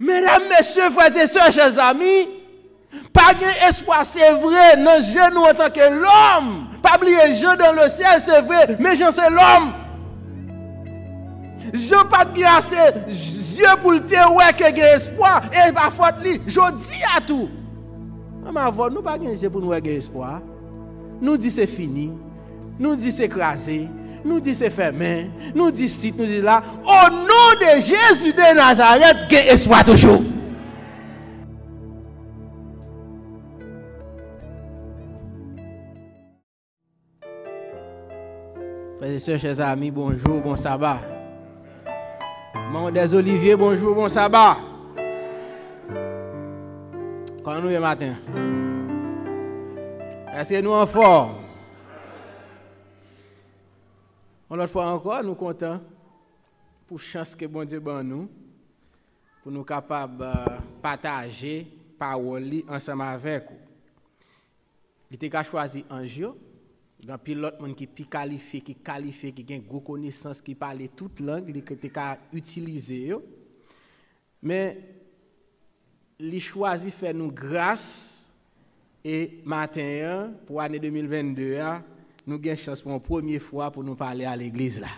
Mesdames, messieurs, frères et sœurs, chers amis, pas d'espoir, c'est vrai, dans nous en tant que l'homme. Pas oublier Jean dans le ciel, c'est vrai, mais Jean c'est l'homme. Jean pas de assez yeux pour le dire ouais que y a espoir et pas faute li. Je dis à tout. Mais avant nous pas gagner pour nous avoir espoir. Nous dit c'est fini. Nous dit c'est écrasé. Nous dit c'est fermé. Nous dit ci, nous dit là. Au nom de Jésus de Nazareth, gain espoir toujours. Frères et sœurs, chers amis, bonjour, bon sabbat. Maman des Oliviers, bonjour, bon sabbat. Quand nous le matin? Est-ce que nous en forme? L'autre fois encore, nous contents pour la chance que bon Dieu ban nous, pour nous capables de partager parole ensemble avec vous. Il était choisi un jour. Il y a un pilote qui qualifié, qui a une grosse connaissance, qui parle toute langue, qui a utilisé. Mais il choisit de faire nous grâce et matin, pour l'année 2022, nous avons une chance pour la première fois pour nous parler à l'église là.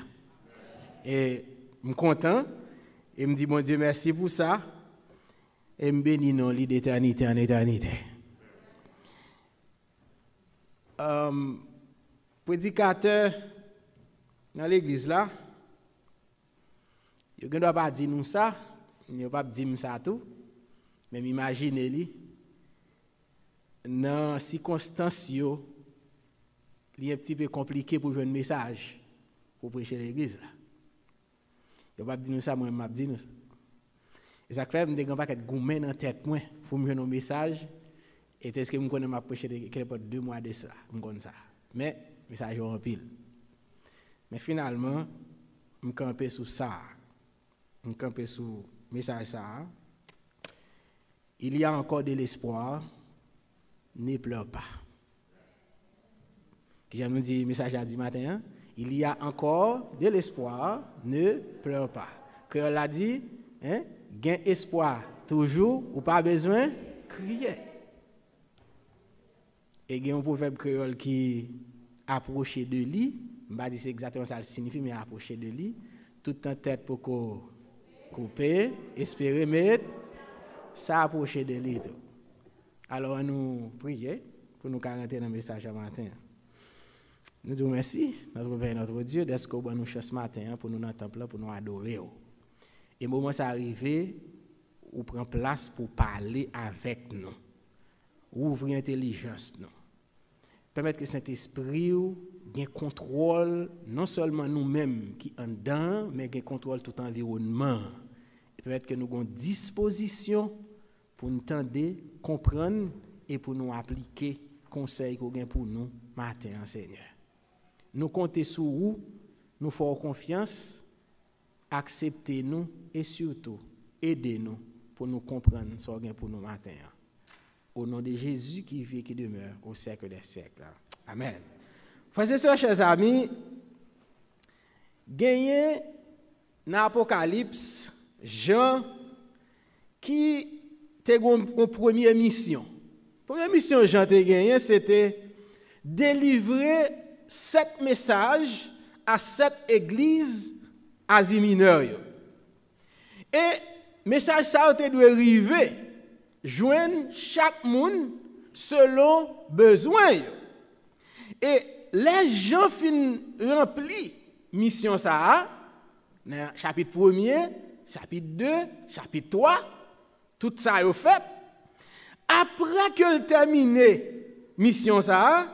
Et je suis content et je me dis, mon Dieu, merci pour ça. Et je bénis nos lits d'éternité en éternité. Prédicateur dans l'église là, il ne doit pas dire nous ça, il ne doit pas dire ça tout, mais imaginez-le, dans les circonstances, il est un petit peu compliqué pour jouer un message pour prêcher l'église là. Il ne doit pas dire nous ça, moi je dis nous ça. Et ça fait que je ne pas être gourmet dans la tête moi pour me jouer un message. Et est-ce que je connais ma prêcher depuis 2 mois de ça, je connais ça. Mais message en pile. Mais finalement, je campe sur ça. Je campe sur message ça. Il y a encore de l'espoir. Ne pleure pas. J'aime dire message à 10 matin. Il y a encore de l'espoir. Ne pleure pas. Que l'a dit, hein, gain espoir toujours ou pas besoin crier. Et il y a un proverbe créole qui approcher de lui, je ne sais pas si c'est exactement ça le signifie, mais approcher de lui, tout en tête pour couper, espérer mettre, ça approcher de lui. Alors nous prions pour nous garantir un message à matin. Nous disons merci, notre Père et notre Dieu, d'être qu'on nous cherche ce matin pour nous dans le temple, pour nous adorer. Et le moment c'est arrivé, on prend place pour parler avec nous, ouvrir l'intelligence nous. Permettre que Saint-Esprit ait contrôle non seulement nous-mêmes qui en dedans, mais ait contrôle tout l'environnement. Et permettre que nous ayons disposition pour nous tendre, comprendre et pour nous appliquer conseils qu'on a pour nous matin, Seigneur. Nous comptons sur vous, nous faisons confiance, acceptez-nous et surtout aidez-nous pour nous comprendre ce qu'on a pour nous matin. Au nom de Jésus qui vit et qui demeure au siècle des siècles. Amen. Frères et sœurs, chers amis, gagné dans l'Apocalypse, Jean qui a une première mission. La première mission Jean a gagné, c'était délivrer 7 messages à 7 églises Asie mineure. Et message ça doit arriver. Joindre chaque monde selon besoin. Et les gens fin rempli mission ça, dans chapitre 1er, chapitre 2, chapitre 3, tout ça est fait. Après que le terminé mission ça,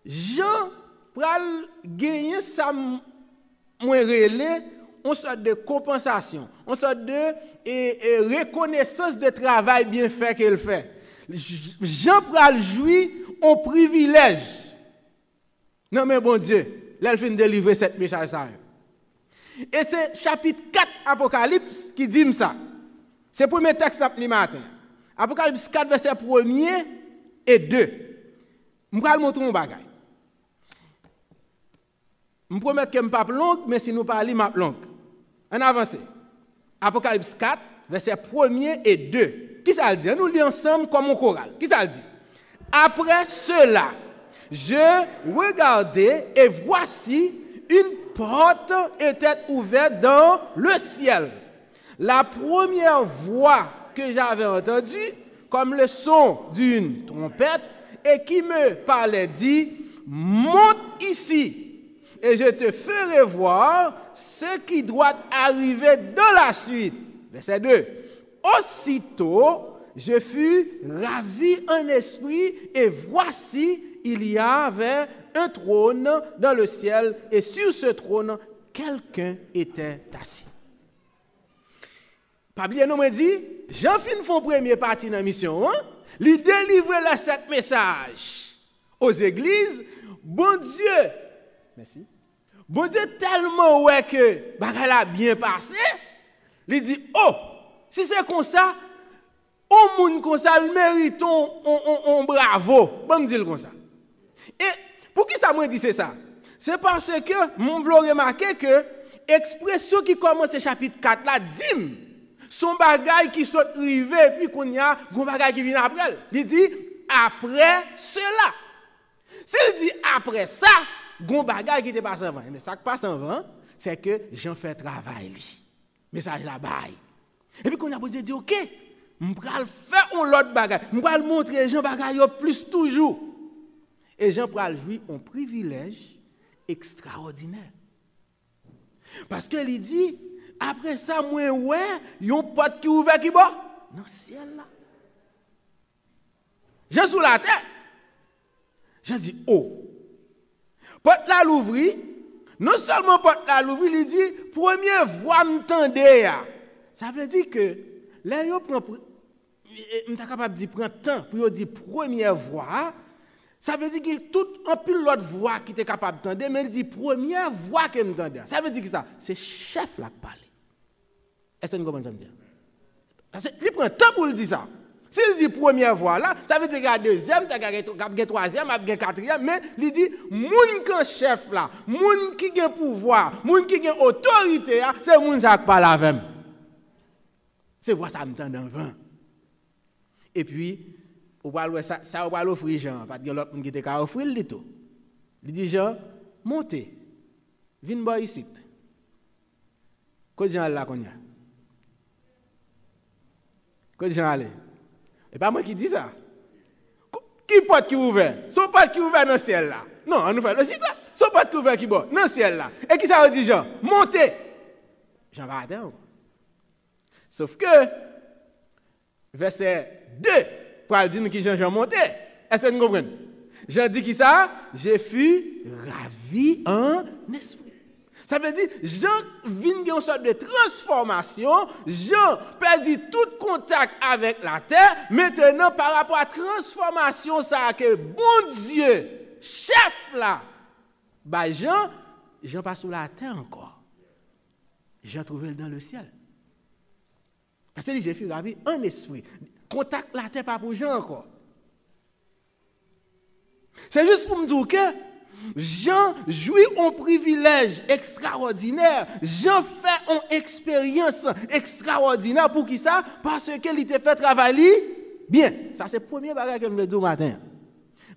Jean pral gagner ça moins relais on sorte de compensation, on sorte de reconnaissance de travail bien fait qu'il fait. Jean pral jouir au privilège. Non mais bon Dieu, là il fin délivrer cette message ça. Et c'est chapitre 4 Apocalypse qui dit ça. C'est le premier texte ce matin. Apocalypse 4 verset 1er et 2. Je vais vous montrer un bagage. Je promets que je ne suis pas long, mais si nous parlons, je suis long. On avance. Apocalypse 4, verset 1er et 2. Qui ça dit? Nous lisons ensemble comme un choral. Qui ça dit? Après cela, je regardai et voici une porte était ouverte dans le ciel. La première voix que j'avais entendue, comme le son d'une trompette, et qui me parlait dit, monte ici, et je te ferai voir ce qui doit arriver dans la suite. Verset 2. Aussitôt, je fus ravi en esprit, et voici, il y avait un trône dans le ciel, et sur ce trône, quelqu'un était assis. Pabli nous me dit, Jean-Fin font première partie dans la mission, il délivre les 7 messages aux églises. Bon Dieu, merci. Bon Dieu tellement ouais que bagay a bien passé, il dit, oh, si c'est comme ça, au monde comme ça, il mérite un bravo. Bon me dire comme ça. Et pour qui ça me dit c'est ça? C'est parce que, mon v'l'on remarqué que, expression qui commence au chapitre 4 là, dit, son bagay qui sont arrivé, puis qu'on y a, un bagay qui vient après. Il dit, après cela. S'il dit après ça, gon bagay qui te passe avant. Mais ça qui passe avant, c'est que j'en fais travail. Message là-bas. Et puis qu'on a posé dit, ok, je vais faire un autre bagay. Je vais montrer Jean bagay plus toujours. Et Jean pral jouir un privilège extraordinaire. Parce que il dit, après ça, moi, ouais, yon porte qui ouvert qui bas dans le ciel là. Jean sous la terre. Jean dit, oh, porte là l'ouvri. Non seulement porte là l'ouvri, il dit, première voix m'tendez ya. Ça veut dire que, là, yon prend, m'ta capable de prendre temps pour yon dire première voix. Ça veut dire qu'il tout un pile l'autre voix qui était capable d'entendre, mais il dit première voix que m'entendait. Ça veut dire que ça, c'est chef là qui parle. Est-ce que vous comprenez ça me dire? Il prend temps pour le dire ça. S'il dit première voix là, ça veut dire qu'il y a deuxième, il y a troisième, il y a quatrième, mais il dit moun qui chef là, moun qui a pouvoir, moun qui a autorité, c'est moun qui parle avec moi. C'est voix ça m'entend dans 20. Et puis ou pas ça ou pas l'offrir Jean, parce que l'autre qui était qu'à offrir le tout. Il dit Jean, montez. Viens boy ici. Qu'est-ce Jean là qu'on y a? Qu'est-ce Jean allé? Et pas moi qui dis ça. Qui porte qui ouvert? Son porte qui ouvert dans le ciel là. Non, on nous fait logique là. Son porte qui ouvert qui bon dans le ciel là. Et qui ça veut dire Jean? Montez. Jean va attendre. Sauf que verset 2 pour dire qui Jean monté. Est-ce que vous comprenez? Jean dit qui ça? Je fus ravi en esprit. Ça veut dire, Jean vient d'une sorte de transformation. Jean perdit tout contact avec la terre. Maintenant, par rapport à la transformation, ça que bon Dieu, chef là, bah Jean pas sous la terre encore. Jean trouvé dans le ciel. Parce que j'ai fut ravi en esprit. Contact la terre pas pour Jean encore. C'est juste pour me dire que Jean jouit un privilège extraordinaire. Jean fait une expérience extraordinaire. Pour qui ça? Parce qu'il était fait travailler bien. Ça, c'est le premier bagage que je me dis au matin.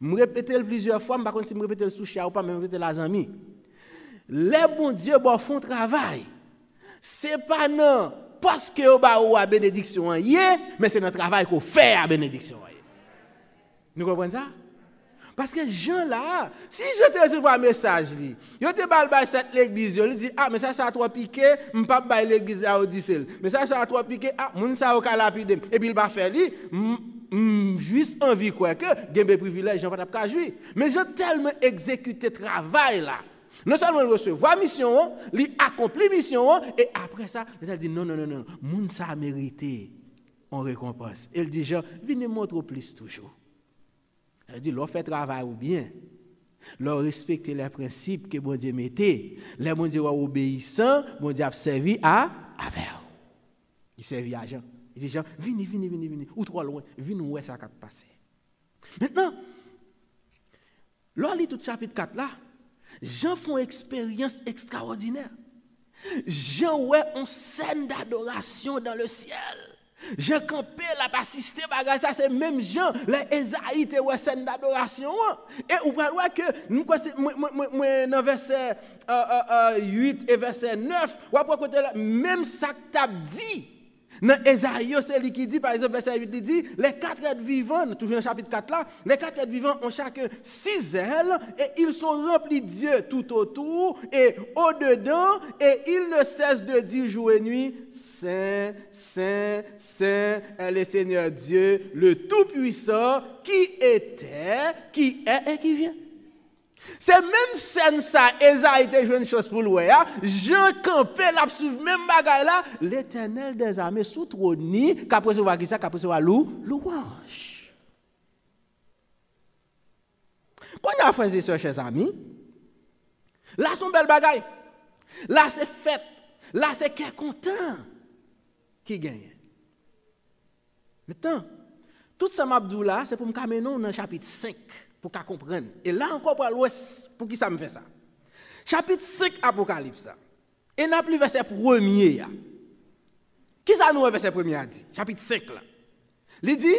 Je me répète plusieurs fois, je ne sais pas si je me répète sous chien ou pas, mais je me répète les amis. Les bons dieux font travail. Ce n'est pas non parce que vous avez la bénédiction, mais c'est notre travail qu'on fait à la bénédiction. Nous comprenez ça? Parce que Jean là, si je te reçois un message, je te balbais cette l'église, je dis, ah, mais ça a trop piqué, je ne peux pas l'église à Odyssée. Mais ça a trop piqué, ah, mon ça a lapidé. Et puis il va faire, juste envie quoi que, j'ai des privilèges, je ne peux pas jouir. Mais j'ai tellement exécuté le travail là. Non seulement il recevoir mission, il accomplit mission, et après ça, il dit, non, mon ça a mérité en récompense. Il dit, Jean, venez montrer plus toujours. Elle dit, l'on fait travail ou bien, l'on respecte les principes que bon Dieu mettait, les bon Dieu obéissant, bon Dieu a servi à avec. Il servit à Jean. Il dit, Jean, venez, ou trop loin, venez où est-ce ça qui passe. Maintenant, l'on lit tout le chapitre 4 là, Jean font une expérience extraordinaire. Jean ouais une scène d'adoration dans le ciel. Jean campé la pas assister bagage ça c'est même Jean les Esaïe te ouais scène d'adoration et on va voir que nous dans verset 8 et verset 9 ou après côté même ça que t'a dit dans Esaïe c'est lui qui dit par exemple verset 8 il dit les quatre êtres vivants toujours dans le chapitre 4 là les quatre êtres vivants ont chacun 6 ailes et ils sont remplis de Dieu tout autour et au dedans et ils ne cessent de dire jour et nuit Saint Saint Saint est le Seigneur Dieu le Tout-Puissant qui était qui est et qui vient. C'est même scène ça, Esaïe était une chose pour louer. Jean campé la suivre même bagaille là, l'Éternel des armées sous trône, qu'a recevoir qui ça, qu'a recevoir louange. Quand on a fait ça chers amis, là son belle bagaille. Là c'est fête, là c'est qui est content qui gagne. Maintenant, tout ça m'abdou là, c'est pour me caminer dans le chapitre 5. Pour qu'à comprendre. Et là encore pour l'ouest, pour qui ça me fait ça? Chapitre 5 Apocalypse. Et n'a plus verset premier. Qui ça nous verset premier a dit? Chapitre 5 là. Il dit,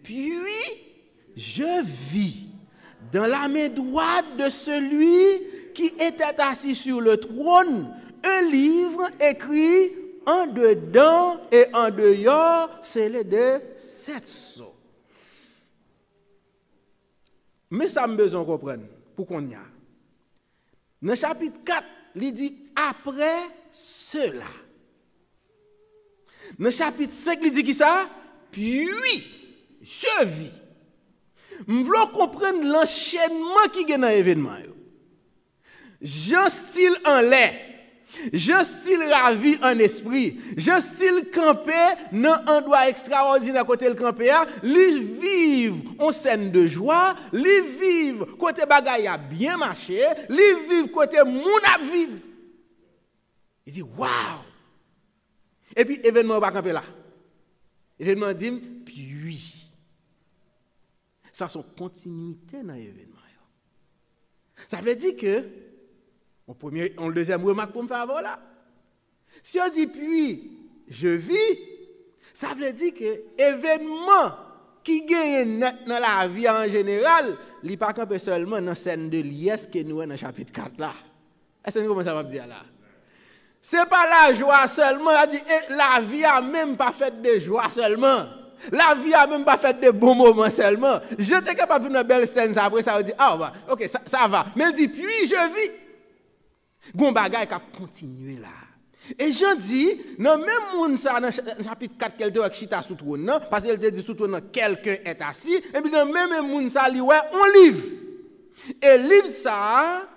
puis je vis dans la main droite de celui qui était assis sur le trône un livre écrit en dedans et en dehors, scellé de 7 sceaux. Mais ça me besoin de comprendre pour qu'on y a. Dans le chapitre 4, il dit après cela. Dans le chapitre 5, il dit qui ça? Puis je vis. Je veux comprendre l'enchaînement qui est dans l'événement. Jean style en lait. Je style ravi en esprit. Je style campé dans un endroit extraordinaire côté le campé. Li vive en scène de joie. Li vive côté bagaille a bien marché. Li vive côté moun a vive. Il dit waouh. Et puis événement va camper là. Événement dit puis. Ça son continuité dans l'événement. Ça veut dire que on le deuxième remarque pour me faire avoir là. Si on dit puis je vis, ça veut dire que événement qui gagne dans la vie en général, il n'est pas campé seulement dans la scène de liesse que nous avons dans le chapitre 4 là. Est-ce que comment ça va dire là? C'est pas la joie seulement, la vie a même pas fait de joie seulement. La vie a même pas fait de bons moments seulement. Je t'ai capable de faire une belle scène après ça, on dit ah ok ça va. Mais il dit puis je vis. Gon bagay qui a continué là. Et Jean dit, non même moun ça dans chapitre 4 qu'elle te chita sous trône parce qu'elle te dit sous trône quelqu'un est assis et puis dans même moun ça li ouais on livre. Et livre ça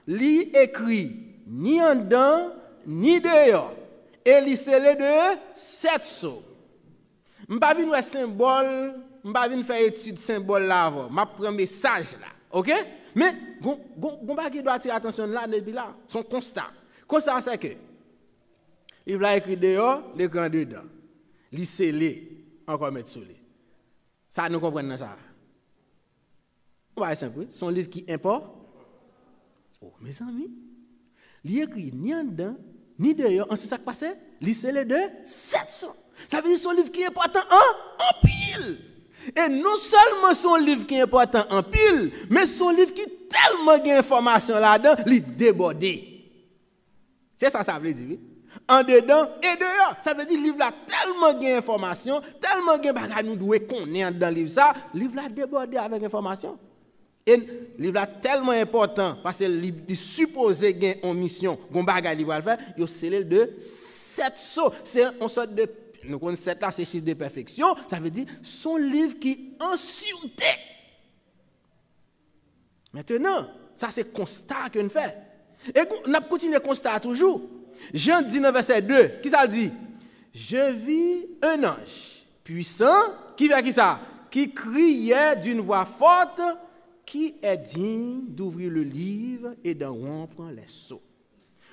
li écrit ni en dedans ni dehors et li scellé de 7 sceaux. M'pa vinn ouais symbole, m'pa vinn faire étude symbole là avant. M'a prend message là. OK? Mais gon bagay doit attirer attention là depuis là, son constat. Constat c'est que il va écrit dehors, l'écran dedans. Li scellé encore mettre sous lui. Ça nous comprenons ça. On va simple, son livre qui importe. Oh mes amis, li écrit ni en dedans ni dehors, ensuite ça qui passe, li scellé de 700. Ça veut dire son livre qui est important en pile. Et non seulement son livre qui est important en pile, mais son livre qui tellement d'informations là-dedans, il débordé. C'est ça veut dire. En dedans et dehors. Ça veut dire le livre là tellement d'informations, tellement de bagages nous devons connaître dans le livre ça, le livre là débordé avec information. Et le livre là tellement important parce que il supposé gagner en mission, gon bagage il va faire, il scellé de 7 sceaux. C'est une sorte de nous connaissons 7 là, c'est chiffre de perfection. Ça veut dire son livre qui est en sûreté. Maintenant, ça c'est constat qu'on fait. Et on a continué constat toujours. Jean 19 verset 2, qui ça dit? Je vis un ange puissant qui fait qui ça? Qui criait d'une voix forte, qui est digne d'ouvrir le livre et d'en rompre les sceaux.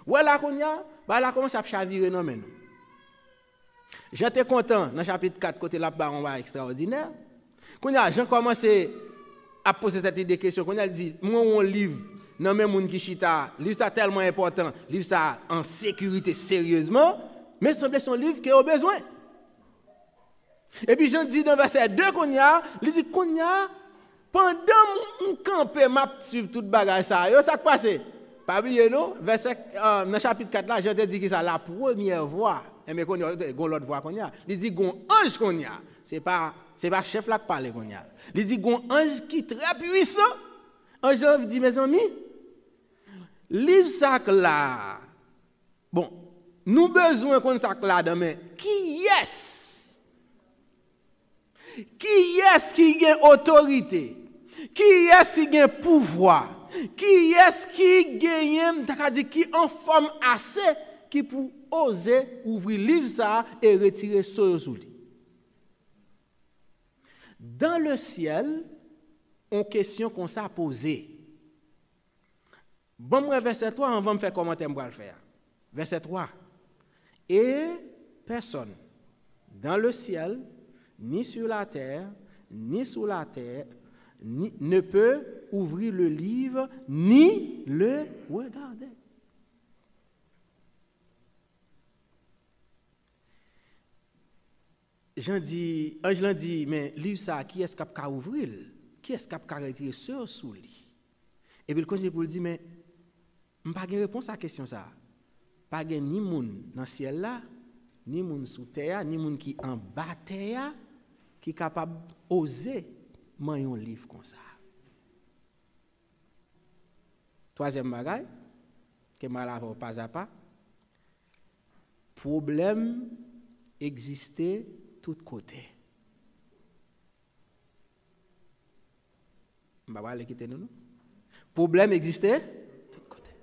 Voilà qu'on y a, bah là commence à chavirer non mais nous. J'étais content dans le chapitre 4 côté la baron va extraordinaire. Quand Jean commencé à poser des questions, quand il dit moi on livre non même moun qui chita, livre ça tellement important, livre ça en sécurité sérieusement, mais semble son livre qui a besoin. Et puis Jean dit dans verset 2 qu'on y a, il dit qu'on y a, pendant mon campé, m'a suivre toute bagage ça, yo ça passe. Pas oublier non, verset dans chapitre 4 là, je te dis que ça la première voix. Et mais qu'on y a l'autre voix qu'on y a. Il dit gon ange qu'on y a. C'est pas chef là qui parle qu'on y a. Il dit gon ange qui très puissant. Ange dit mes amis, livre ça là. Bon, nous besoin qu'on ça là demain. Qui est-ce qui a autorité? Qui est-ce qui a pouvoir? Qui est-ce qui gagne, qui en forme assez qui pour oser ouvrir livre ça et retirer ce sous lui? Dans le ciel, on question qu'on s'est posée. Bon, verset 3, on va me faire commentaire, moi le faire. Verset 3. Et personne dans le ciel, ni sur la terre, ni sous la terre, ne peut ouvrir le livre, ni le regarder. Ange dit, mais livre ça, qui est-ce qui a ouvrir? Qui est-ce qui a retirer ce sous lui? Et puis le conseiller pour lui dire, mais je n'ai pas de réponse à la question ça. Pas de ni moun dans le ciel là, ni moun sous terre, ni moun qui en bas terre, qui est capable d'oser manger un livre comme ça. Troisième bagaille, que je vais pas à pas. Problème existait de tous côtés. Je ne vais pas quitter nous. Problème existait de tous côtés.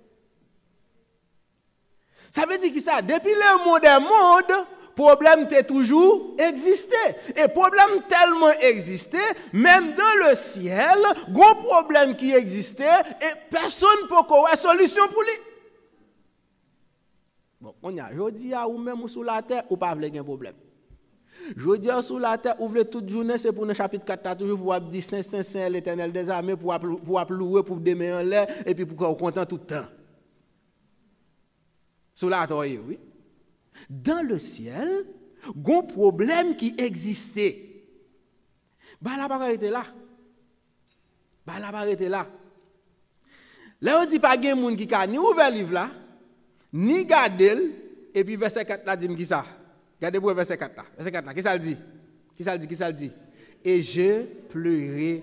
Ça veut dire que ça, depuis le monde, problème t'a toujours existé. Et problème tellement existé, même dans le ciel, gros problème qui existait, et personne ne peut avoir solution pour lui. Bon, on y a, je dis à ou même sous la terre, ou pas avoir un problème. Je dis sous la terre, ouvrez toute journée, c'est pour le chapitre 4, toujours pour dire Saint, l'Éternel des armées, pour louer, pour démer en l'air, et puis pour qu'on content tout le temps. Sous la terre, oui. Dans le ciel, il y a un problème qui existait. La parole était là. La parole était là. Là, on dit pas qu'il y a des gens qui ont ni ouvert le livre là, ni gardé, et puis verset 4 là dit qui ça? Regardez pour verset 4 là. Verset 4 là, qui ça le dit? Et je pleurais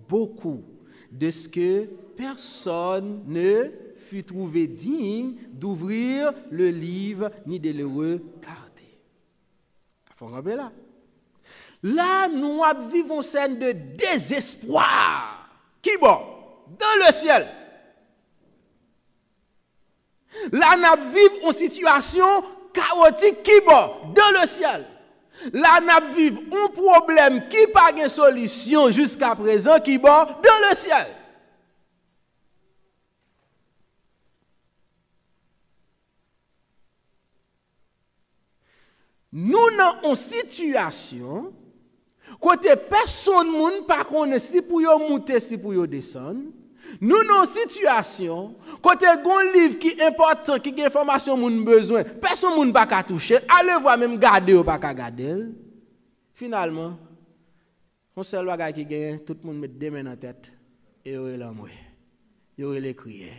beaucoup de ce que personne ne fut trouvé digne d'ouvrir le livre ni de le regarder. Il faut rappeler là. Là, nous vivons une scène de désespoir. Qui bon? Dans le ciel. Là, nous vivons une situation chaotique. Qui bon? Dans le ciel. Là, nous vivons un problème qui n'a pas de solution jusqu'à présent. Qui bon? Dans le ciel. Nous avons une situation côté personne ne pas connaît si pour yo monter si pour yo descendre. Nous avons une situation côté un livre qui est important qui a information moun besoin. Personne ne pas toucher. Allez voir même garder ou pas garder. Finalement, on seul bagage qui gagne tout le monde met des mains dans la tête et yo la moué. Yo les crier.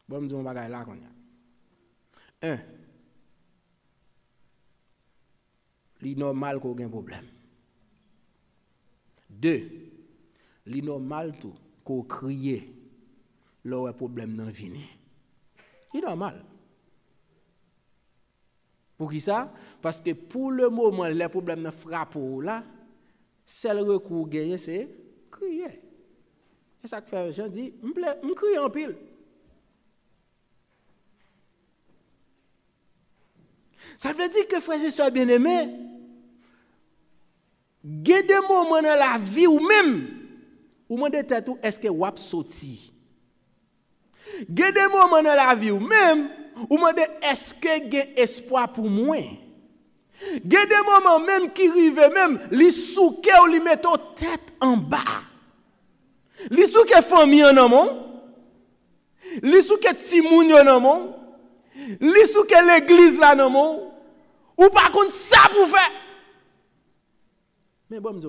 Bon me dire un bagage là qu'on a. 1. Li normal qu'on ait un problème. 2. Li normal tout qu'on crie là un problème dans vini. Li normal. Pour qui ça? Parce que pour le moment les problèmes ne frappent là, seul recours gagné c'est crier. Et ça que fait Jean dit, me crie en pile. Ça veut dire que frères et sœurs bien-aimés, il y a des moments dans la vie ou même, ou demandez tête est-ce que vous avez sorti? Il y a des moments dans la vie ou même, ou demandez est-ce que vous avez espoir pour moi? Il y a des moments même qui arrivent même, les souke ou les mettent tête en bas. Les souke famille en amont, les souke timoun en amont. Li sou que l'église là non mon, ou par contre ça pour faire. Mais bon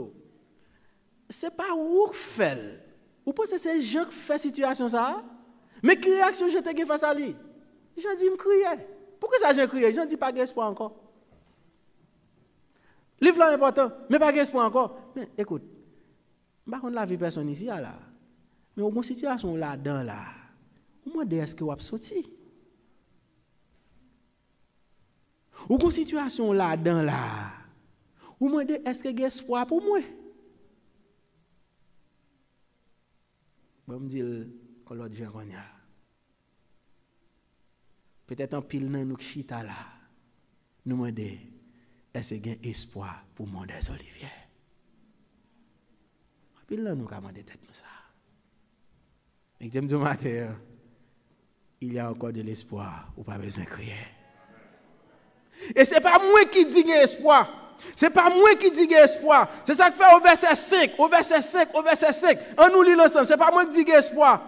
c'est pas ou fait. Ou pensez que c'est Jean qui fait situation ça? Mais quelle réaction je t'ai face à lui? Jean dit me crier. Pourquoi ça Jean crier? Jean dit pas d'espoir encore. Livre là important, mais pas d'espoir encore. Mais écoute, pas contre la vie personne ici là. Mais au moins situation là-dedans là. Au moins est-ce que vous avez sorti? Ou une situation là-dedans là. Ou moins est-ce que vous avez espoir pour moi? Bon me dire que l'autre gens connaît. Peut-être en pile nan nous chita là. Nous demander est-ce que vous avez espoir pour monde des Olivier? En pile nan nous demander tête nous ça. Mais j'aime du matin, il y a encore de l'espoir, ou pas besoin de crier. Et ce n'est pas moi qui dis espoir. Ce n'est pas moi qui dis espoir. C'est ça que fait au verset 5. Au verset 5, au verset 5. On nous lit ensemble. Ce n'est pas moi qui dis espoir.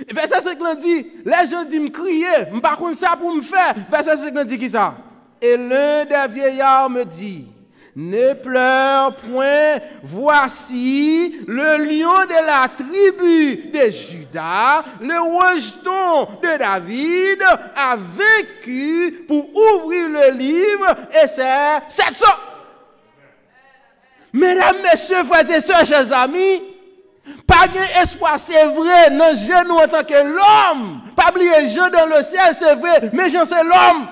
Verset 5 dit, les gens disent me crier. Je ne sais pas ça pour me faire. Verset 5 dit qui ça? Et l'un des vieillards me dit, ne pleure point, voici le lion de la tribu de Juda, le rejeton de David, a vaincu pour ouvrir le livre et c'est 700. Mesdames, messieurs, frères et sœurs, chers amis, pas d'espoir, c'est vrai, dans nous en tant que l'homme. Pas oublier Jean dans le ciel, c'est vrai, mais Jean c'est l'homme.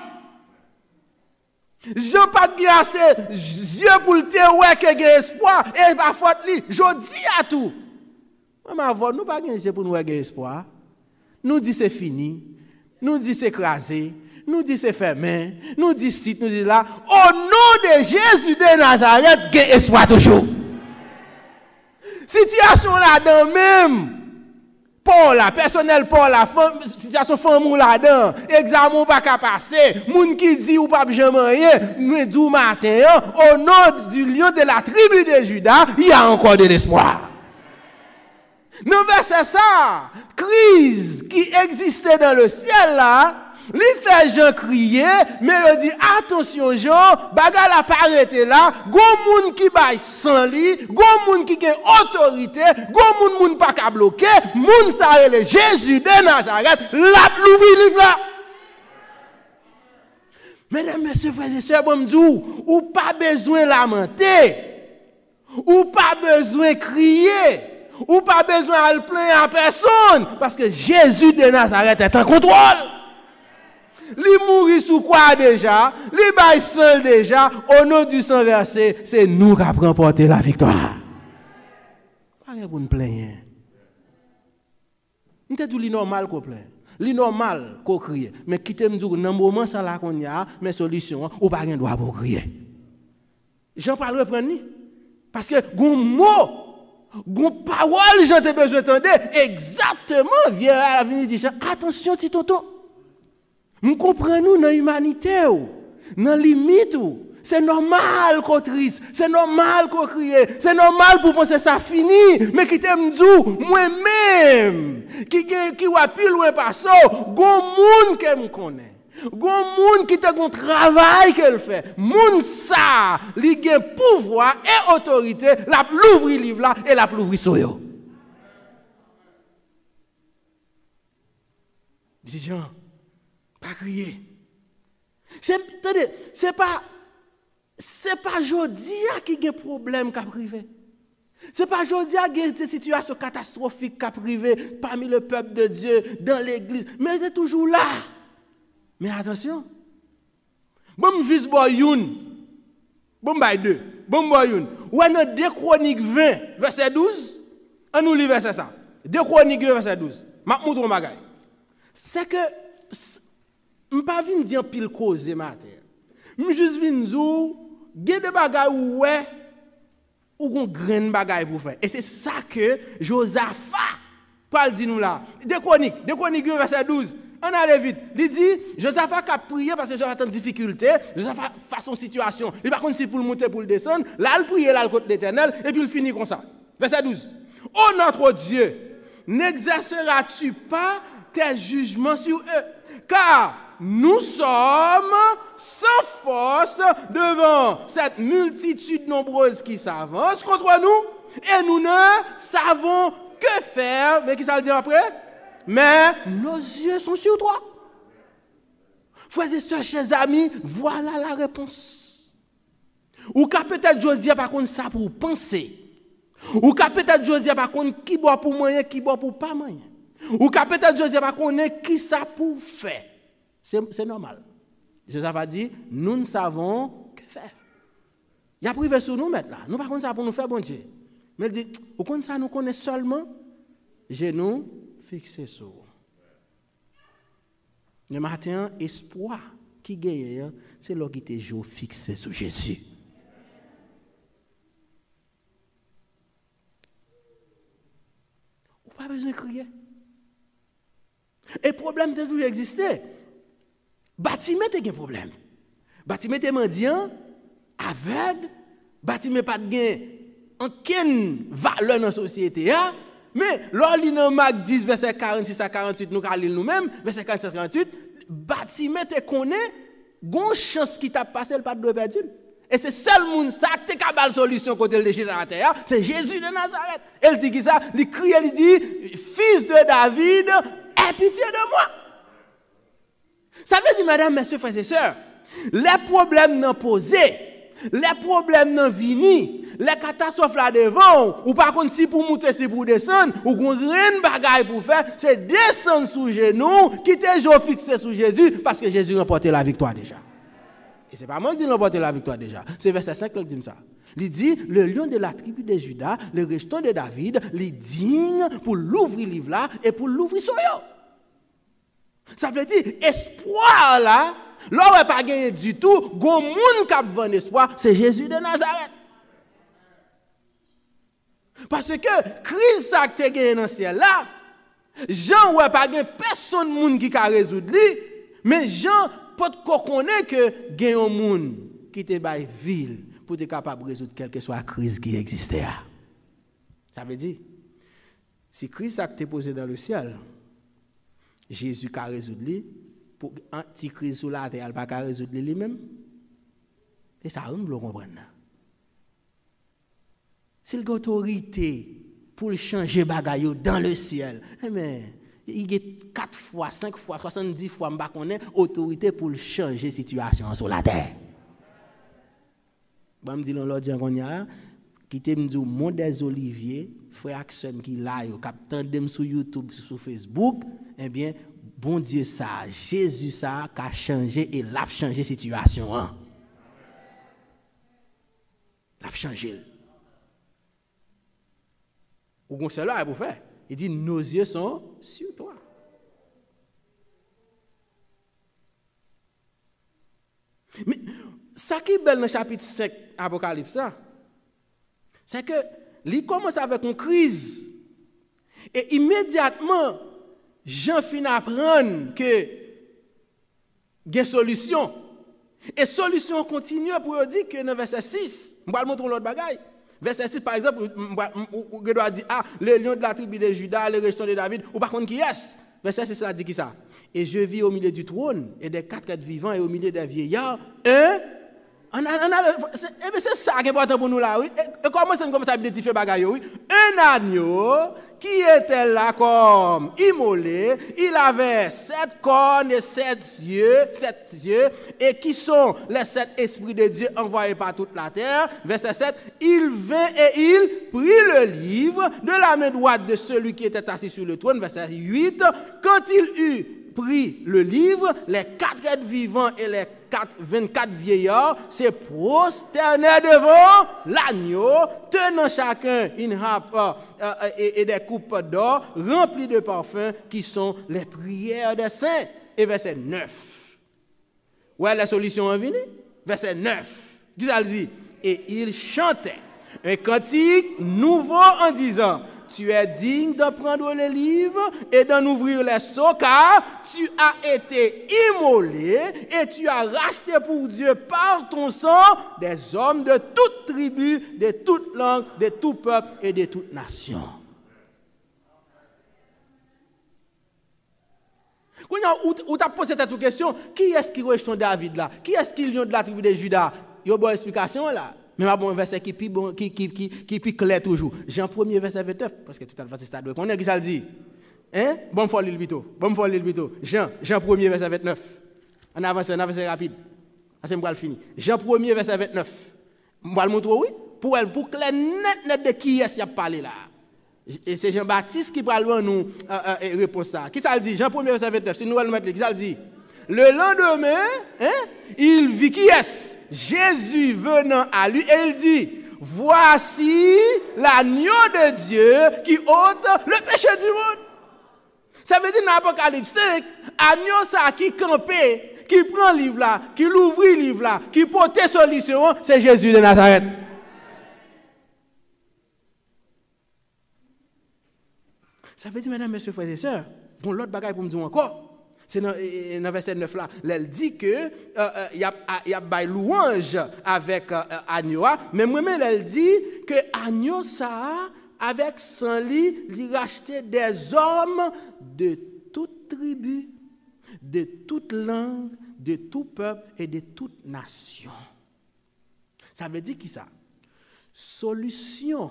Jean pas de assez yeux pour le ouais que gain espoir et pas faute li. Je dis à tout. Maman, nous pas gain pour nous gain espoir. Nous dit c'est fini. Nous dit c'est écrasé. Nous dit c'est fermé. Nous dit si, nous dit là. Au nom de Jésus de Nazareth, gain espoir toujours. Situation là-dedans même. Pour la personnel pour la femme, situation femme ou là-dedans, examen pas qu'à passer, moun qui dit ou pas jamais rien, nous du matin, au nom du lion de la tribu de Juda, il y a encore de l'espoir. Nous verset ça, crise qui existait dans le ciel là, li fait Jean crier, mais il dit attention Jean, baga la pas arrêté là, gon moun qui bail sans li, gon moun qui gen autorité, gon moun pas ka bloquer, moun sa le Jésus de Nazareth, la l'ouvri livre là. Mesdames, messieurs, frères et sœurs, bon m'dou, ou pas besoin lamenter, ou pas besoin crier, ou pas besoin de plaindre à personne, parce que Jésus de Nazareth est en contrôle. Li mourit sous quoi déjà? Li bail seul déjà. Au nom du sang versé, c'est nous qui avons remporté la victoire. Pas pour nous plaindre. Nous te dit normal qu'on plaint. Li normal qu'on crie. Mais quittez me dire dans le moment ça là qu'on y a, mes solutions ou pas rien droit pour crier. Jean parle reprendre ni parce que gon mot, gon parole j'en ai besoin d'entendre exactement vient à la venir dire attention petit tonton. Nous comprenons dans l'humanité, dans la limite. C'est normal qu'on triste, c'est normal qu'on crie, c'est normal pour penser ça fini. Mais qui t'aime dire, moi-même, qui va plus loin par ça, gon moun que me connaît, gon moun qui te gon travail qu'elle fait, moun ça, li gen pouvoir et autorité, la l'ouvrir livre là et la l'ouvrir sur yo. Dis Jean. Pas crier. C'est pas Jodia qui a un problème qui a privé. C'est pas Jodia qui a des situations catastrophiques qui a privé parmi le peuple de Dieu dans l'église, mais c'est toujours là. Mais attention. Bon juste boyoun. Bon bay 2. Bon boyoun. Ou dans 2 Chroniques 20 verset 12, on nous lit verset ça. 2 Chroniques 20 verset 12. M'a montre bagay. C'est que je ne vais pas venir dire pile cause matin. Je juste venir dire qu'il y a des bagages ouais ou qu'on graine bagages pour faire. Et c'est ça que Josaphat parle dit nous là. 2 Chroniques 2 verset 12. On allait vite. Il dit Josaphat a prié parce que Josaphat a une difficulté, Josaphat face son situation. Il pas contre si pour le monter pour le descendre, là il prie là le côté de l'Éternel et puis il finit comme ça. Verset 12. Oh notre Dieu, n'exerceras-tu pas tes jugements sur eux? Car nous sommes sans force devant cette multitude nombreuse qui s'avance contre nous et nous ne savons que faire. Mais qui ça le dit après? Mais nos yeux sont sur toi. Frères et sœurs, chers amis, voilà la réponse. Ou qu'à peut-être Josiah par contre ça pour penser. Ou qu'à peut-être Josiah par contre qui boit pour moyen, qui boit pour pas moyen. Ou qu'à peut-être Josiah par contre qui ça pour faire. C'est normal. Josiah va dire, nous ne savons que faire. Il y a privé sur nous mettre là. Nous par contre ça pour nous faire bon Dieu. Mais il dit, au contraire ça nous connaît seulement genoux fixés sur. Le matin, espoir qui gagne, c'est là qui était jour fixé sur Jésus. Ou pas besoin de crier. Et le problème a toujours existé. Bâtiment a un problème. Bâtiment est mendiant, aveugle, bâtiment pas de aucune valeur dans la société. Mais lors de Marc 10, verset 46 à 48, nous allons lire nous-mêmes, verset 47 à 48, bâtiment te connaît, gon chance qui t'a passé le pas de perdu. Et c'est seul monde ça qui a la solution côté de Jésus à la terre, c'est Jésus de Nazareth. Elle dit ça, il crie, il dit, fils de David, aie pitié de moi. Ça veut dire, mesdames, messieurs, frères et sœurs, les problèmes n'ont posé, les problèmes n'ont vini, les catastrophes là devant, ou par contre, si pour monter, si pour descendre, ou qu'on rien de bagaille pour faire, c'est descendre sous genoux, quitter jour fixé sous Jésus, parce que Jésus a remporté la victoire déjà. Et c'est pas moi qui ai remporté la victoire déjà. C'est verset 5 qui dit ça. Il dit, le lion de la tribu de Juda, le rejeton de David, il digne pour l'ouvrir livre là, et pour l'ouvrir sur eux. Ça veut dire, espoir là, là où il pas gagné du tout, gon moun qui a vendu espoir, c'est Jésus de Nazareth. Parce que crise ça qui a gagné dans le ciel là, Jean ouais pas gagné personne moun qui a résoudre lui, mais Jean peut connaître que gagne un monde qui te bail ville pour être capable de résoudre quelle que soit la crise qui existait. Ça veut dire si crise ça qui est posée dans le ciel, Jésus a résoudre lui pour anti crise sur la terre, il pas résoudre lui-même. Et ça on veut comprendre. C'est l'autorité pour changer bagaille dans le ciel. Mais il y a 4 fois, 5 fois, 70 fois, je connais autorité pour changer la situation sur la terre. Je me dis l'autre jour qu'on y a, qui te me dit monde des oliviers, frère Axel qui là, yo captain sur YouTube, sur Facebook, eh bien, bon Dieu ça, Jésus ça, qui a changé et l'a changé la situation. Hein? L'a changé. Ou qu'on c'est là pour faire. Il dit nos yeux sont sur toi. Mais ça qui est belle dans le chapitre 5 Apocalypse, c'est que il commence avec une crise. Et immédiatement, Jean finit à apprendre que il y a une solution. Et solution continue pour dire que dans verset 6, je vais vous montrer l'autre bagaille. Verset 6, par exemple, on doit dire, le lion de la tribu de Juda, le rejeton de David, ou par contre qui est? Verset 6, ça dit qui ça? Et je vis au milieu du trône, et des 4 êtres vivants, et au milieu des vieillards, c'est ça qui est important pour nous là, oui. Et comment c'est comme ça identifier bagaille, oui? Un agneau qui était là comme immolé, il avait 7 cornes et 7 yeux, et qui sont les 7 esprits de Dieu envoyés par toute la terre. Verset 7, il vint et il prit le livre de la main droite de celui qui était assis sur le trône. Verset 8, quand il eut pris le livre, les 4 êtres vivants et les 24 vieillards se prosternaient devant l'agneau, tenant chacun une harpe et des coupes d'or remplies de parfums qui sont les prières des saints. Et verset 9. Ouais, la solution est venue. Verset 9. Dit, et il chantait un cantique nouveau en disant, tu es digne de prendre les livres et d'en ouvrir les seaux, car tu as été immolé et tu as racheté pour Dieu par ton sang des hommes de toute tribu, de toute langue, de tout peuple et de toute nation. Ou t'as posé cette question, qui est-ce qui rejeton David là? Qui est-ce qui lion de la tribu de Juda? Il y a une bonne explication là. Mais ma bon verset qui plus clair toujours. Jean 1er verset 29 parce que tout à l'heure c'est ça doit connaître qui ça le dit. Hein? Bon faut lire plutôt. Jean 1er verset 29. On avance rapide. C'est moi le fini. Jean 1er verset 29. On va le montrer oui pour clair net de qui est-ce qui a parlé là. Et c'est Jean-Baptiste qui parle nous réponse ça. Qui ça le dit? Jean 1er verset 29. C'est nous allons mettre qui ça le dit? Le lendemain, il vit qui est-ce? Jésus venant à lui et il dit, voici l'agneau de Dieu qui ôte le péché du monde. Ça veut dire dans l'Apocalypse 5, agneau ça qui campait, qui prend le livre là, qui l'ouvre le livre là, qui porte solution, c'est Jésus de Nazareth. Ça veut dire, mesdames, messieurs, frères et sœurs, bon, l'autre bagaille pour me dire encore. C'est dans le verset 9 là. Elle dit que il y a bail louange avec agneau, mais moi-même elle dit que agneau ça avec son lit, il rachetait des hommes de toute tribu, de toute langue, de tout peuple et de toute nation. Ça veut dire qui ça? Solution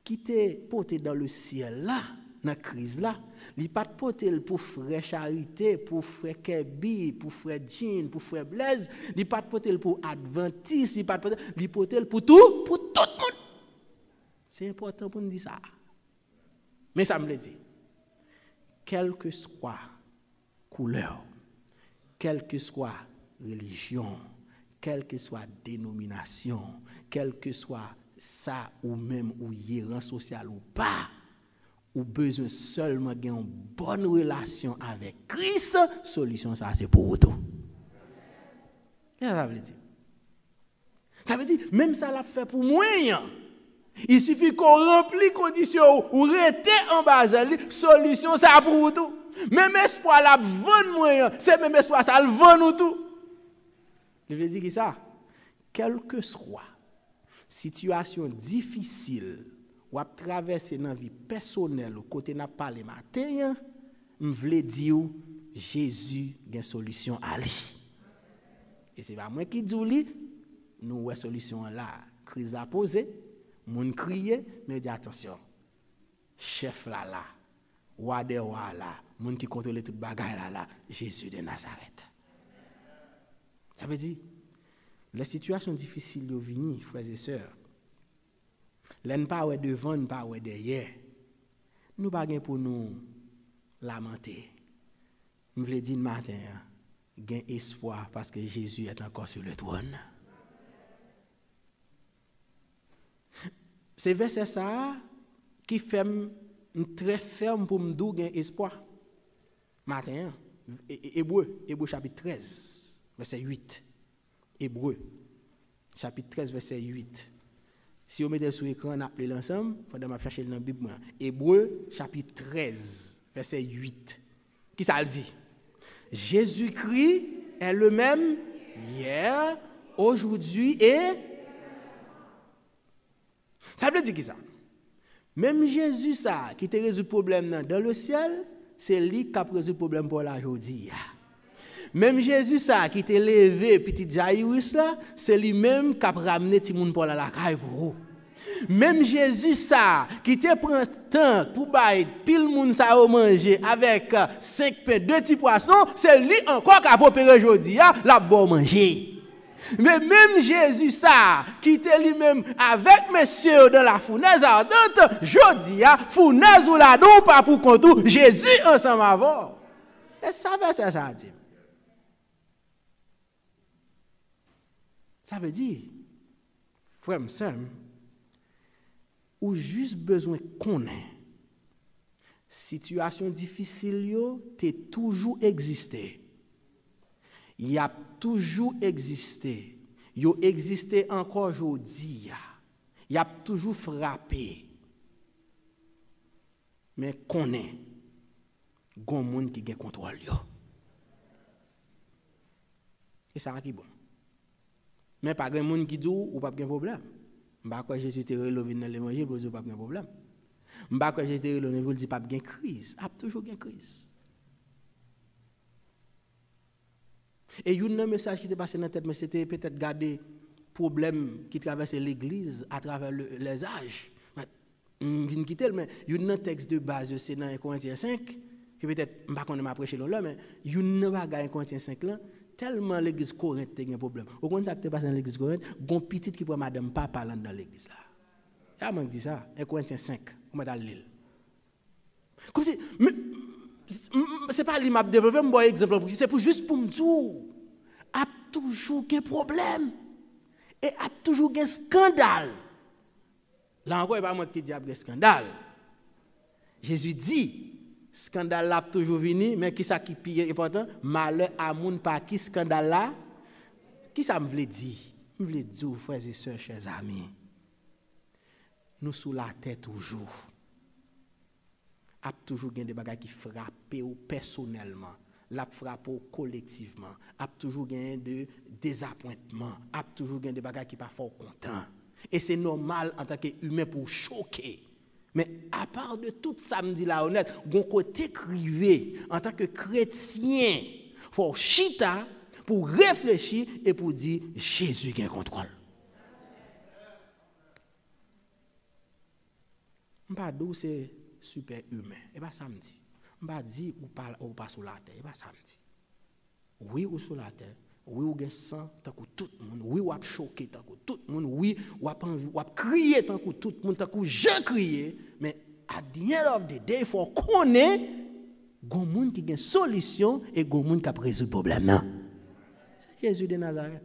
qui était portée dans le ciel là. Dans la crise là, il n'y a pas de porter pour frère Charité, pour frère Kebi, pour frère Jean, pour frère Blaise, il n'y a pas de porter pour Adventiste, il n'y a pas de porter pour tout le monde. C'est important pour nous dire ça. Mais ça me le dit. Quelle que soit couleur, quelle que soit religion, quelle que soit dénomination, quelle que soit ça ou même ou rang social ou pas, ou besoin seulement d'avoir une bonne relation avec Christ, solution ça c'est pour tout. Qu'est-ce que ça veut dire? Ça veut dire même ça l'a fait pour moi. Il suffit qu'on remplit conditions ou rester en bas solution ça pour tout. Même espoir la vendre moi, c'est même espoir ça le vend nous tout. Je veux dire qui ça? Quelle que soit situation difficile ou à traverser dans la vie personnelle, côté n'a pas les matins, je veux dire Jésus a une solution à lui. Et c'est pas moi qui dis lui, nous avons une solution là. Crise à poser, moun crier, mais dis attention. Chef là, roi de roi là, moun qui contrôle toute bagaille là, Jésus de Nazareth. Ça veut dire, les situations difficiles de venir, frères et sœurs, l'en pas ouais devant, pas ouais derrière. Nous pas gain pour nous lamenter. Je voulais dire matin, gain espoir parce que Jésus est encore sur le trône. C'est verset ça qui fait très ferme pour me dire gain espoir. Matin, Hébreu chapitre 13, verset 8. Hébreu chapitre 13, verset 8. Si on met sur l'écran, on appelle l'ensemble, pendant que je cherche dans la Bible. Hébreu, chapitre 13, verset 8. Qui ça le dit? Jésus-Christ est le même hier, aujourd'hui et... Ça veut dire qui ça? Même Jésus, ça, qui te résout le problème dans le ciel, c'est lui qui a résolu le problème pour aujourd'hui. Même Jésus, ça, qui t'a levé, petit Jairus, là, c'est lui-même qui a ramené tout le monde pour la caille pour vous. Même Jésus, ça, qui t'a pris temps pour bailler, pile monde ça a mangé avec 5 pains, 2 petits poissons, c'est lui encore qui a préparé aujourd'hui, la bon manger. Mais même Jésus, ça, qui était lui-même avec monsieur dans la fournaise ardente, aujourd'hui, fournaise ou la don, pas pour compte, Jésus ensemble avant. Et ça veut ça dit. Ça veut dire, frère, sœur, ou juste besoin qu'on ait. Situation difficile, yo, t'es toujours existé. Il y a toujours existé. Yo existé encore aujourd'hui. Il y a toujours frappé. Mais qu'on ait, gon monde qui gagne contrôle yo. Et ça va qui bon. Mais pas grand monde qui dit ou pas de problème. M'pa quoi Jésus te relevé dans l'évangile pour dire pas de problème. M'pa quoi Jésus te relevé pour dire pas de crise, a toujours une crise. Et il y a un message qui était passé dans la tête, mais c'était peut-être garder problème qui traversait l'église à travers les âges. Je viens quitter, mais il y a un texte de base, c'est dans 1 Corinthiens 5, que peut-être, je ne sais pas si je prêché là, mais il y a un bagage dans 1 Corinthiens 5 là, tellement l'église Corinthe a un problème. Au contraire, ce qui passe dans l'église Corinthe, il y a un petit qui prend madame papa dans l'église là. Il y a dit ça, 1 Corinthiens 5, on va dans l'île. Comme si, c'est pas lui m'a développé un bon exemple, c'est pour juste pour me dire, a toujours un problème et a toujours un scandale. Là encore, il n'y a pas moi qui dis un scandale. Jésus dit, scandale là toujours venu, mais qui ça qui est important? Malheur à moun pas qui scandale là? Qui ça me veut dire? Me veut dire, frères et sœurs, chers amis, nous sous la tête toujours. A toujours des bagages qui frappent personnellement, l'a frappé collectivement, a toujours des désappointements, a toujours des bagages qui pas fort content. Et c'est normal en tant qu'humain pour choquer. Mais à part de tout ça, me dit la honnête, gon côté crivé en tant que chrétien, faut chita pour réfléchir et pour dire Jésus qui a contrôle. Pas d'où c'est super humain. Et pas ça me dit. Je ne pas dire ou pas sur la terre. Et pas ça me dit. Oui ou sur la terre. Oui ou gen sang tant que tout le monde. Oui ou a choqué tant que tout le monde. Oui ou a crié tant que tout le monde. Tant que j'ai crié. Mais at the end of the day, il faut connaître gon monde qui a une solution et gon monde qui a résoudre le problème. Non. C'est Jésus de Nazareth.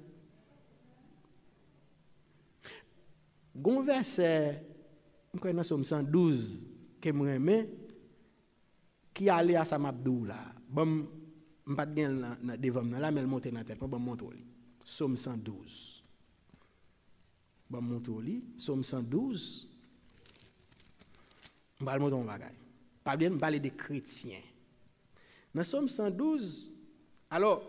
Gon verset, je crois dans Somme 112, que moi aime qui allait à Samabdou là bon pas bien devant là mais monter dans tête bon monter Somme 112 bon monter Somme 112 on va monter un bagage pas bien parler des chrétiens dans Somme 112 alors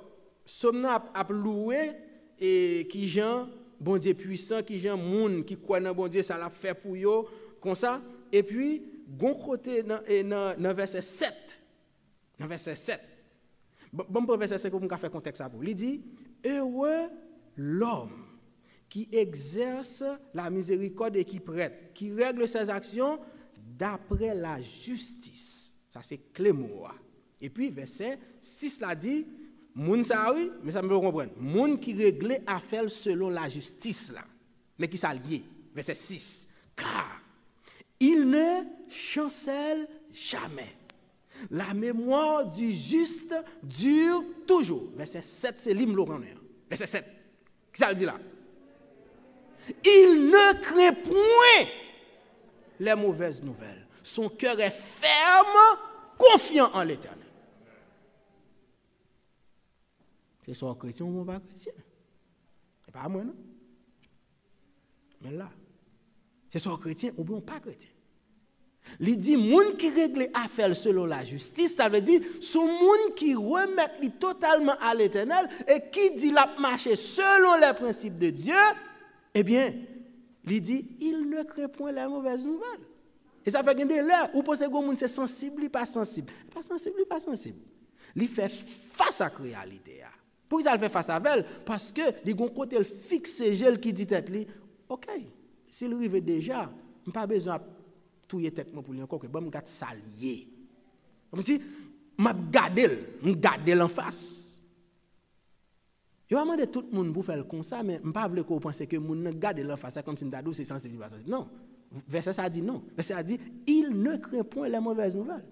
Somme a loué et qui Jean bon Dieu puissant qui Jean monde qui croit dans bon Dieu ça l'a fait pour yo comme ça et puis gon côté dans verset 7. Dans verset 7. Bon pour verset 5 pour me faire contexte ça pour. Il dit heureux l'homme qui exerce la miséricorde et qui prête, qui règle ses actions d'après la justice. Ça c'est clé mot. Et puis verset 6 là dit moun ça oui, mais ça me veut comprendre. Moun qui règle affaire selon la justice là. Mais qui s'allié. Verset 6. Car il ne chancelle jamais. La mémoire du juste dure toujours. Verset 7, c'est l'hymne Laurent. Verset 7. Qu'est-ce que ça dit là? Il ne craint point les mauvaises nouvelles. Son cœur est ferme, confiant en l'Éternel. C'est soit chrétien ou pas chrétien. C'est pas à moi, non? Mais là, c'est soit chrétien ou bien pas chrétien. Il dit, moun qui règle affaire selon la justice, ça veut dire, son moun qui remet totalement à l'Éternel et qui dit la marcher selon les principes de Dieu, eh bien, il dit, il ne craint point les mauvaises nouvelles. Et ça fait gagner l'heure. Ou pensez que moun c'est sensible ou pas sensible? Pas sensible ou pas sensible. Il fait face à la réalité. Pourquoi ça le fait face à elle? Parce que, il y a un côté il fixe gel qui dit tête li, ok, s'il arrive déjà, je n'ai pas besoin de tout tête pour lui encore, que bon, je vais s'allier. Comme si, je garde en face. Je vais demander tout le monde pour faire comme ça, mais je ne pas que vous pensez que vous garde en face, comme si c'est sensible. Non, verset ça dit non. Verset ça dit, il ne craint point les mauvaises nouvelles.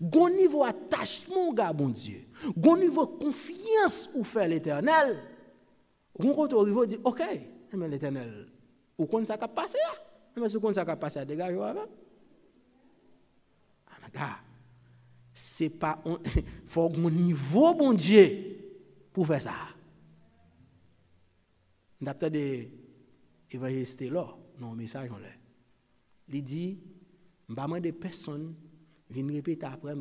Gon niveau attachement gars bon Dieu, gon niveau confiance ou faire l'Éternel. Gon côté au dit OK, mais l'Éternel ou kon ça ka passer mais ce kon ça ka passer dégage avec. Ah là, c'est pas faut mon niveau bon Dieu pour faire ça. D'après des évangélistes là, non message on là. Il dit m'pa demander personne vient répéter après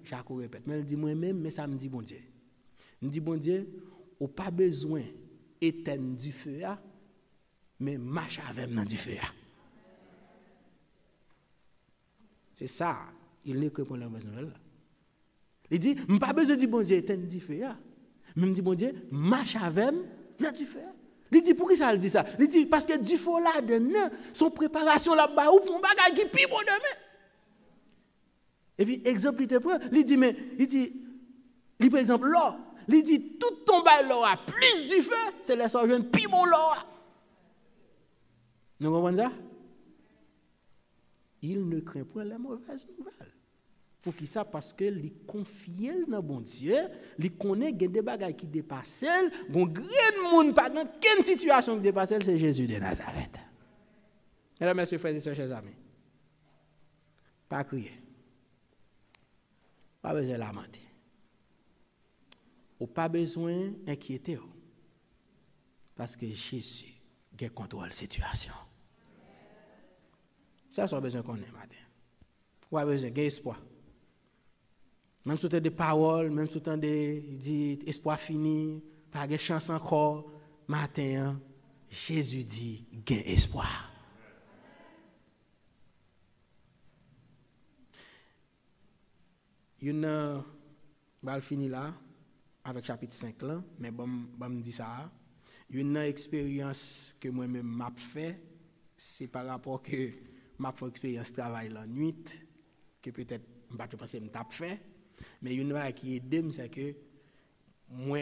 chaque répète mais il dit moi même mais ça me dit bon Dieu. Il dit bon Dieu, ou pas besoin éteindre du feu mais marche avec dans du feu. C'est ça, il n'est que pour la mauvaise nouvelle. Il dit, je n'ai pas besoin de dire, bon Dieu, éteins du feu. Mais je dis, bon Dieu, marche avec moi dans du feu. Il dit, pour qui ça il dit ça? Il dit, parce que du feu là, son préparation là-bas, ou pour un bagage qui pire bon demain. Et puis, exemple, il te prend, il dit, mais, il par exemple, l'or, il dit, tout ton bail l'or a plus du feu, c'est les soeurs jeunes, pire bon l'or. Nous comprenons ça? Il ne craint pas la mauvaise nouvelle. Pour qui ça? Parce que il confie dans bon Dieu, il connaît qu'il y a des bagages qui dépassent, il y a un grand monde, pas dans quelle situation qui dépasse, c'est Jésus de Nazareth. Mesdames, messieurs, frères et sœurs, chers amis, pas crier, pas besoin de lamenter, ou pas besoin d'inquiéter, parce que Jésus a contrôle la situation. Ça, c'est besoin qu'on ait, madame. Ou besoin d'espoir. Même si tu as des paroles, même si tu as des espoir fini, pas de chance encore, matin, Jésus dit, gain espoir. Il va finir là, avec chapitre 5 là, mais bon, me dit ça. Une expérience que moi-même m'a fait, c'est par rapport que m'a fait expérience travail la nuit, que peut-être je ne pense pas que je fait. Mais une chose qui aide, c'est que moi,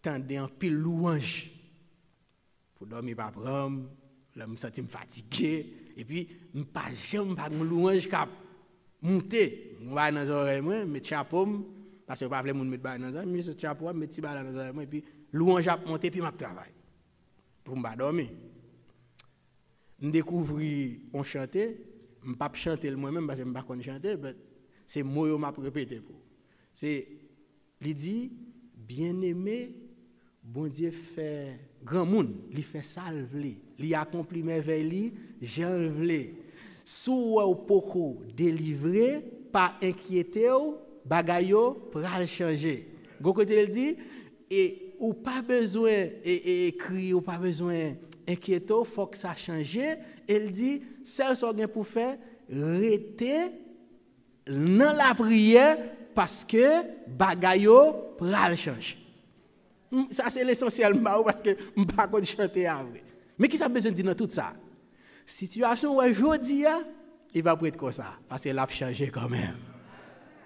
tendais en pile louange. Pour dormir pas prendre, je me sens fatigué. Et puis, je ne pas jamais pas de louange qui monter. Je vais dans les oreilles, je mets chapeau, parce que je ne veux pas mettre dans les oreilles, je mets chapeau, je mets petit bal dans les oreilles, et puis louange a monté, puis je travaille. Pour ne pas dormir. Je découvre on chanter, je ne peux pas chanter moi-même parce que je ne peux pas chanter, mais c'est moi qui m'a répété. C'est, il dit, bien-aimé, bon Dieu fait grand monde, il fait salve, il accomplit merveille, j'enlève. Sous ou poko délivré, pas inquiété, bagayo pral changer. Go côté il dit, et ou pas besoin écrire, ou pas besoin inquiéter, faut que ça change. Il dit, seul ce qu'on pour faire, rester dans la prière parce que bagayo pral changer. Ça c'est l'essentiel parce que je ne peux pas chanter après. Mais qui ça besoin de dire dans tout ça? Situation où aujourd'hui, il va prêter comme ça parce qu'il a changé quand même.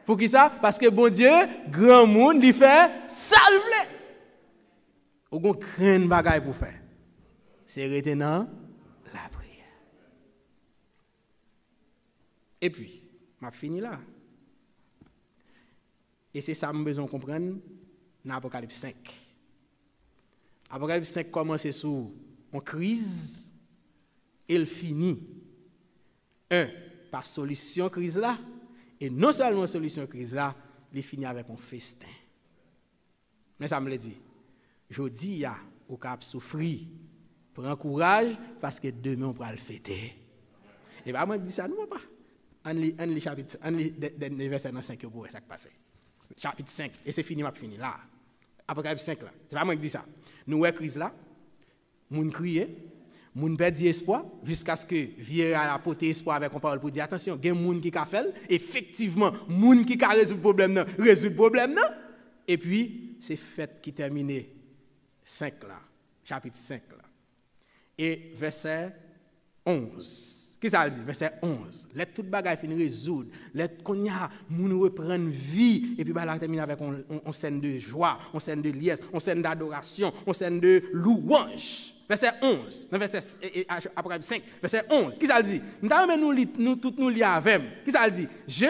Pour qui ça? Parce que bon Dieu, grand monde, il fait salve. Ou qu'on craint bagaille pour faire. C'est rester dans la prière. Et puis, m'a fini là. Et c'est ça que nous besoin comprendre dans Apocalypse 5. Apocalypse 5 commence sous une crise et il finit. Par solution crise là. Et non seulement solution crise là, il finit avec un festin. Mais ça me le dit. Je dis au cap souffrir. Prends courage parce que demain on pourra le fêter. Et bien, moi je dis ça, non pas. On lit chapitre, on lit des versets dans 5 pour ça qui passe. Chapitre 5, et c'est fini, m'a fini là. Apocalypse 5 là. C'est pas moi qui dis ça. Nous voyons crise là, moun crier, moun perdit espoir, jusqu'à ce que vienne à la porter espoir avec une parole pour dire attention, il y a moun qui a fait, effectivement, moun qui a résolu le problème, non. Et puis, c'est fête qui termine 5 là, chapitre 5 là. Et verset 11. Qui ça dit? Verset 11. Let toute bagaille finir résoudre. Let qu'on y a moun reprendre vie. Et puis là termine avec une scène de joie, une scène de liesse, une scène d'adoration, une scène de louange. Verset 11. Dans verset Apocalypse 5, verset 11. Qui ça dit? Nous tous nous lire avec. Qui ça dit? Je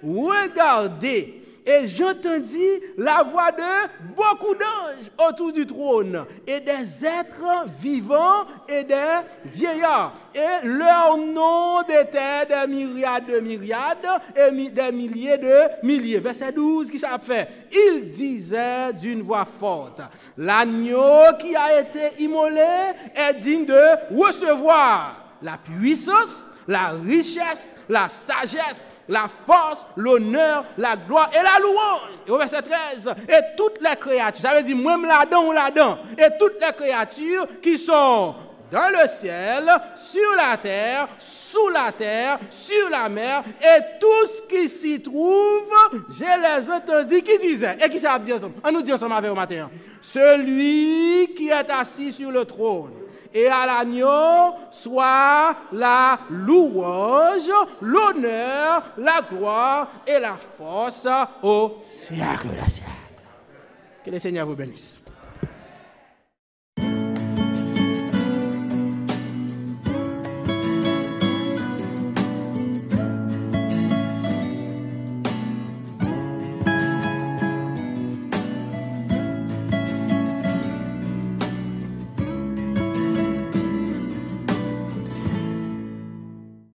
regardais et j'entendis la voix de beaucoup d'anges autour du trône et des êtres vivants et des vieillards. Et leur nom était des myriades de myriades et des milliers de milliers. Verset 12, qui ça fait? Il disait d'une voix forte, l'agneau qui a été immolé est digne de recevoir la puissance, la richesse, la sagesse, la force, l'honneur, la gloire et la louange. Et au verset 13, et toutes les créatures, ça veut dire même là-dedans ou là-dedans, et toutes les créatures qui sont dans le ciel, sur la terre, sous la terre, sur la mer, et tout ce qui s'y trouve, je les entendis qui disaient, et qui s'est dit ensemble, on nous dit ensemble avec au matin, celui qui est assis sur le trône, et à l'agneau soit la louange, l'honneur, la gloire et la force au siècle des siècles. Que le Seigneur vous bénisse.